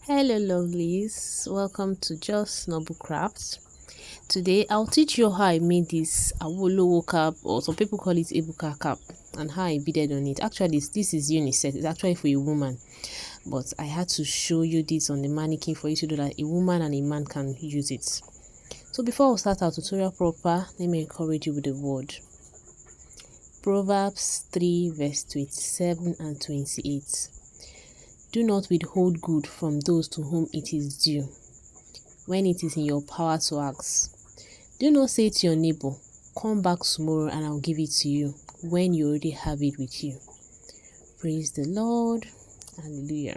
Hello lovelies, welcome to Just Noble Crafts. Today I'll teach you how I made this Awolowo cap, or some people call it Ebuka cap, and how I beaded on it. Actually this is unisex, it's actually for a woman, but I had to show you this on the mannequin for you to know that a woman and a man can use it. So before we start our tutorial proper, let me encourage you with the word. Proverbs 3 verse 27 and 28. Do not withhold good from those to whom it is due, when it is in your power to ask. Do not say to your neighbor, come back tomorrow and I'll give it to you, when you already have it with you. Praise the Lord. Hallelujah.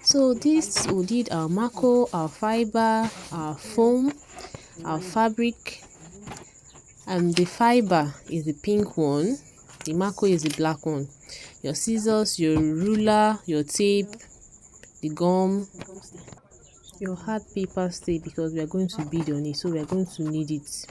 So this we did our marco, our fiber, our foam, our fabric. The fiber is the pink one, the marco is the black one. Your scissors, your ruler, your tape, the gum, your hard paper stay, because we are going to bead on it, so we are going to need it.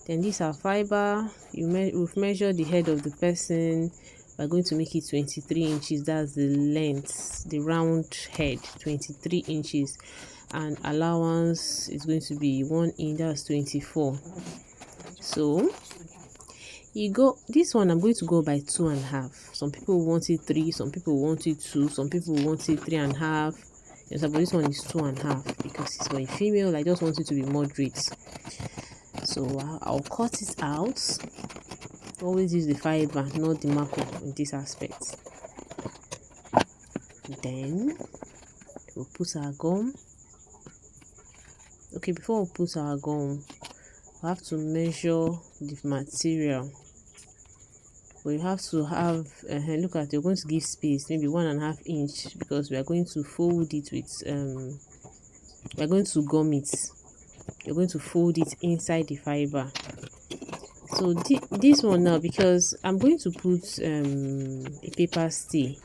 Then this are fiber. We've measured the head of the person. We are going to make it 23 inches. That's the length, the round head, 23 inches, and allowance is going to be 1 inch. That's 24. So you go, this one I'm going to go by 2.5. Some people want it 3, some people want it 2, some people want it 3.5. Yes, but this one is 2.5 because it's for a female. I just want it to be moderate. So I'll cut it out. Always use the fiber, not the marco in this aspect. Then we'll put our gum. Okay, before we put our gum, we have to measure the material. But you have to have look at, you're going to give space, maybe 1.5 inch, because we are going to fold it with we are going to gum it. You're going to fold it inside the fiber. So this one now, because I'm going to put a paper stay,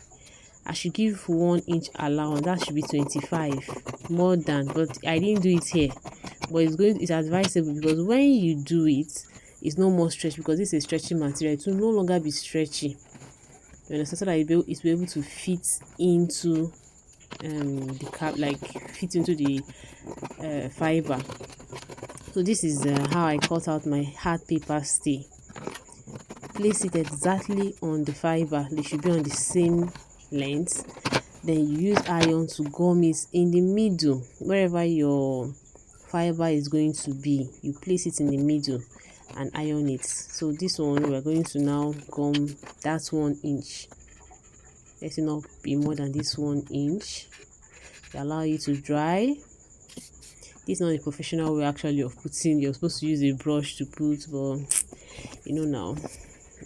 I should give 1 inch allowance. That should be 25 more than, but I didn't do it here. But it's advisable, because when you do it, it's no more stretch, because this is a stretchy material. It will no longer be stretchy. You understand? So that it will be able to fit into the cap, like fit into the fiber. So this is how I cut out my hard paper stay. Place it exactly on the fiber. They should be on the same length. Then you use iron to gum it in the middle, wherever your fiber is going to be. You place it in the middle and iron it. So this one, we are going to now gum that 1 inch. Let it not be more than this 1 inch. They allow you to dry. This is not a professional way actually of putting. You're supposed to use a brush to put, but you know now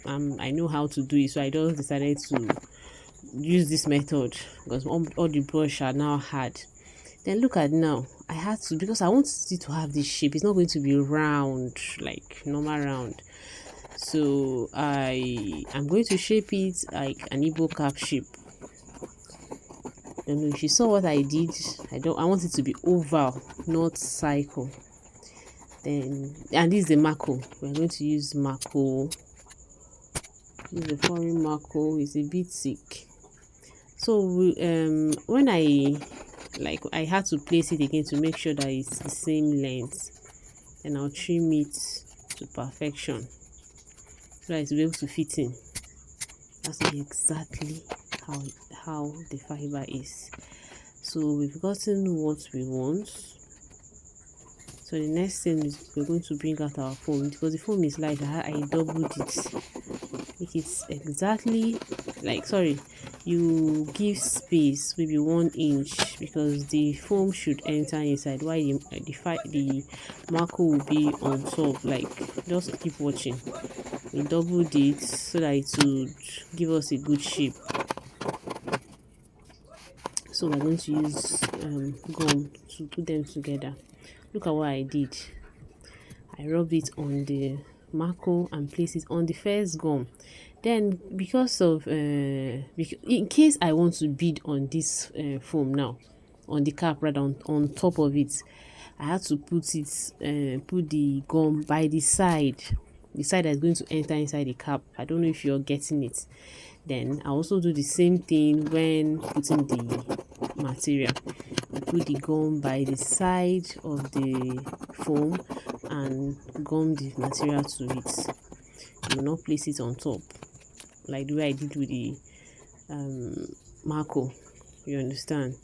I know how to do it, so I just decided to use this method, because all the brush are now hard. Then look at now, I had to, because I want it to have this shape. It's not going to be round like normal round, so I'm going to shape it like an Igbo cap shape. I don't know if you saw what I did. I want it to be oval, not cycle. Then, and this is the marco. We're going to use marco. This is the foreign marco. It's a bit thick. So when I had to place it again to make sure that it's the same length, and I'll trim it to perfection so that it will be able to fit in. That's exactly how the fiber is. So we've gotten what we want. So the next thing is we're going to bring out our foam, because the foam is light. I doubled it. Make it exactly like, sorry, you give space, maybe 1 inch, because the foam should enter inside, while the marco will be on top. Like, just keep watching. We doubled it so that it would give us a good shape. So we're going to use gum to put them together. Look at what I did. I rubbed it on the marco and placed it on the first gum. Then, because of in case I want to bead on this foam now, on the cap rather, on top of it, I had to put the gum by the side that is going to enter inside the cap. I don't know if you're getting it. Then I also do the same thing when putting the material. I put the gum by the side of the foam and gum the material to it. You will not place it on top like the way I did with the Marco. You understand?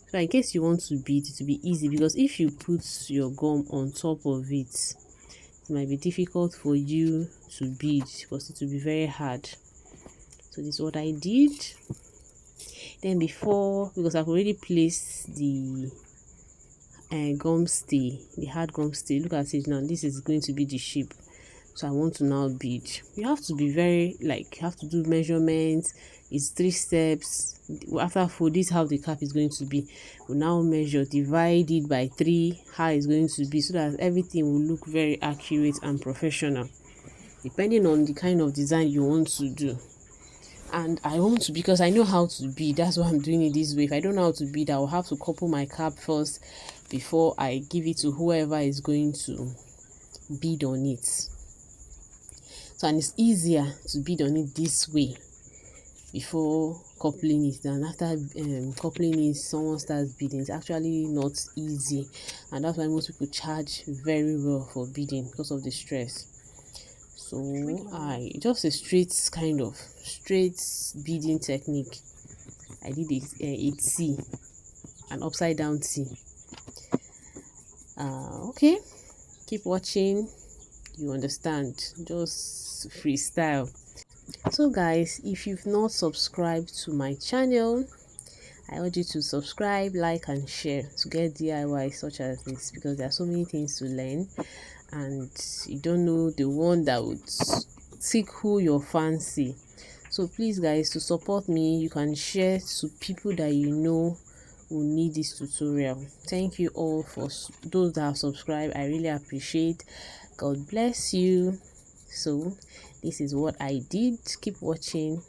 So in case you want to bead, it will be easy, because if you put your gum on top of it, it might be difficult for you to bead because it will be very hard. So this is what I did. Then before, because I've already placed the gum stay, the hard gum stay, look at it now, this is going to be the shape. So I want to now bead. You have to be very, like, you have to do measurements. It's 3 steps. After fold, this is how the cap is going to be. We now measure, divide it by 3, how it's going to be, so that everything will look very accurate and professional, depending on the kind of design you want to do. And I want to, because I know how to bead, that's why I'm doing it this way. If I don't know how to bead, I will have to couple my cap first before I give it to whoever is going to bead on it. So, and it's easier to bead on it this way before coupling it than after coupling it, someone starts beading. It's actually not easy, and that's why most people charge very well for beading, because of the stress. So I just a straight beading technique. I did a T, an upside down T. Okay, keep watching, you understand, just freestyle. So guys, if you've not subscribed to my channel, I urge you to subscribe, like and share to get DIY such as this, because there are so many things to learn and you don't know the one that would tickle your fancy. So please guys, to support me, you can share to people that you know will need this tutorial. Thank you all for those that have subscribed. I really appreciate. God bless you. So this is what I did. Keep watching.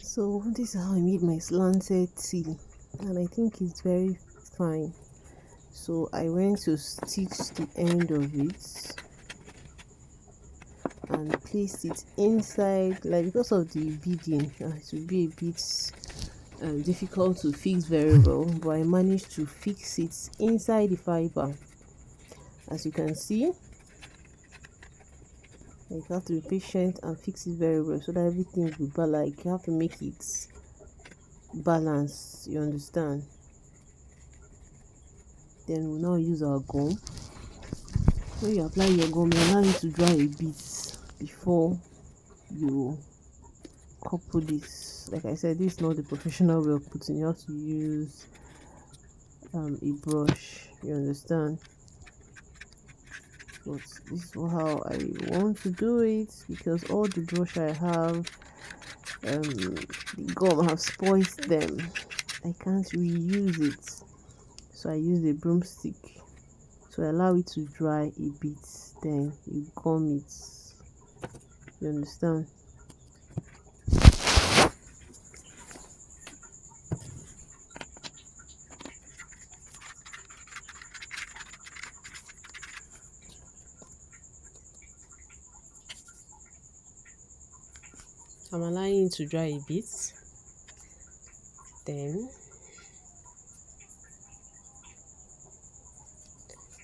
So this is how I made my slanted T, and I think it's very fine. So I went to stitch the end of it and placed it inside, like, because of the beading, it will be a bit difficult to fix very well, but I managed to fix it inside the fiber. As you can see, you have to be patient and fix it very well so that everything will be balanced. You have to make it balanced, you understand. Then we'll now use our gum. When you apply your gum, you allow it to dry a bit before you couple this. Like I said, this is not the professional way of putting. You have to use a brush, you understand? But this is how I want to do it, because all the brush I have, the gum have spoiled them. I can't reuse it, so I use a broomstick to allow it to dry a bit, then you gum it, you understand? I'm allowing it to dry a bit, then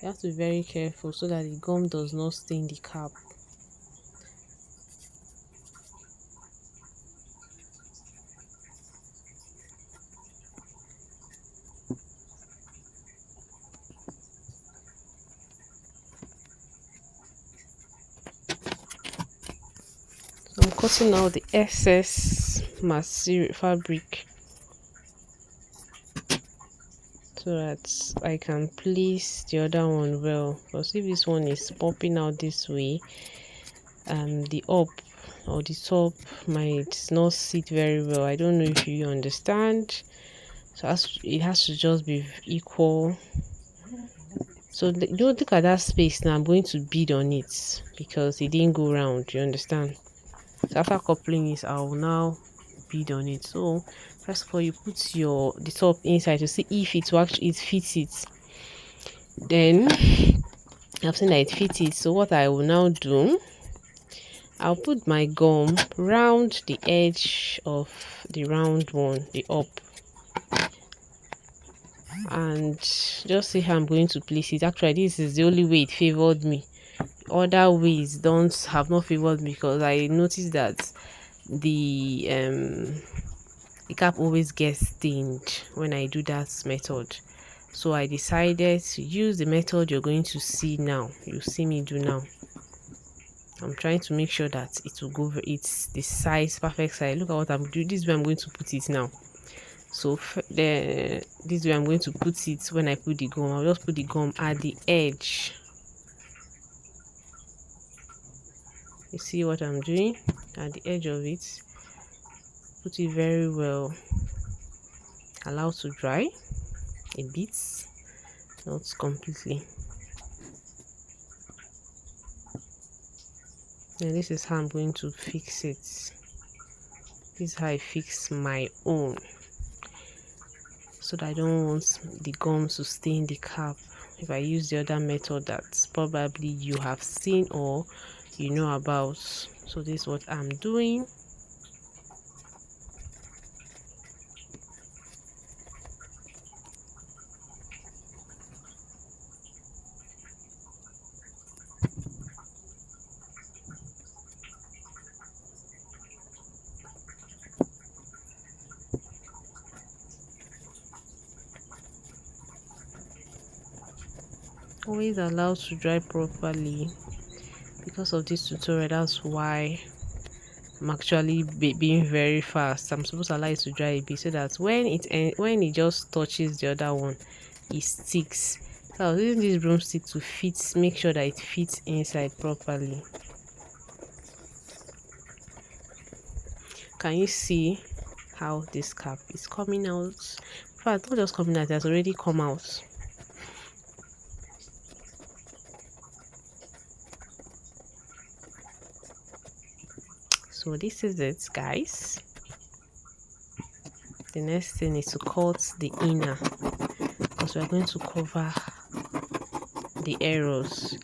you have to be very careful so that the gum does not stain the cap. So I'm cutting out the excess material fabric so that I can place the other one well. Because if this one is popping out this way, the up or the top might not sit very well. I don't know if you understand. So it has to just be equal. So don't look at that space now. I'm going to bead on it because it didn't go round. You understand? So after coupling it, I will now bead on it. So first of all, you put the top inside to see if it fits it. Then I've seen that it fits it. So what I will now do, I'll put my gum round the edge of the round one, the up, and just see how I'm going to place it. Actually, this is the only way it favored me. Other ways have not favored me, because I noticed that the cap always gets stained when I do that method. So I decided to use the method you're going to see now. You see me do now. I'm trying to make sure that it will go, it's the size, perfect size. Look at what I'm doing. This is where I'm going to put it now. So this is where I'm going to put it. When I put the gum, I'll just put the gum at the edge. You see what I'm doing at the edge of it. Put it very well. Allow to dry a bit, not completely. And this is how I'm going to fix it. This is how I fix my own, so that I don't want the gum to stain the cap if I use the other method that probably you have seen or you know about. So this is what I'm doing. Always allowed to dry properly. Because of this tutorial, that's why I'm actually being very fast. I'm supposed to allow it to dry a bit so that when it just touches the other one, it sticks. So I was using this broomstick to make sure that it fits inside properly. Can you see how this cap is coming out? In fact, not just coming out, it has already come out. So this is it, guys. The next thing is to cut the inner, because we are going to cover the arrows.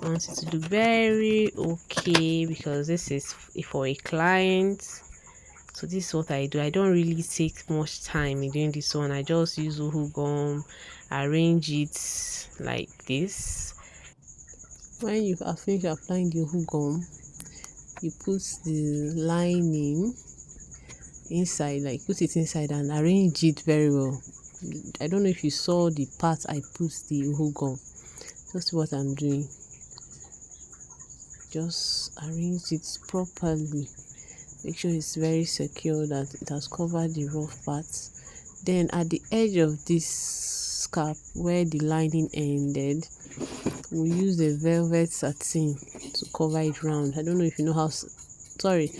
I want it to look very okay, because this is for a client. So this is what I do. I don't really take much time in doing this one. I just use uhu gum, arrange it like this. When you have finished applying the uhu gum, you put the lining inside, like put it inside and arrange it very well. I don't know if you saw the part I put the uhu gum. Just what I'm doing. Just arrange it properly. make sure it's very secure, that it has covered the rough parts. Then at the edge of this cap where the lining ended, we use a velvet satin to cover it round. I don't know if you know how, sorry,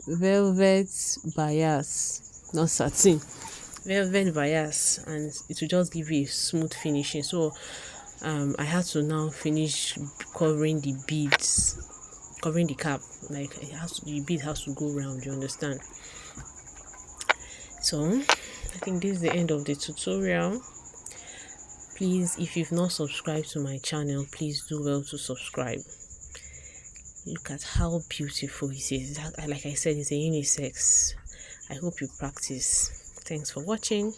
velvet bias, not satin, velvet bias, and it will just give you a smooth finishing. So I had to now finish covering the beads, covering the cap. Like it has to, the bead has to go round, you understand? So I think this is the end of the tutorial. Please, if you've not subscribed to my channel, please do well to subscribe. Look at how beautiful it is. Like I said, it's a unisex. I hope you practice. Thanks for watching.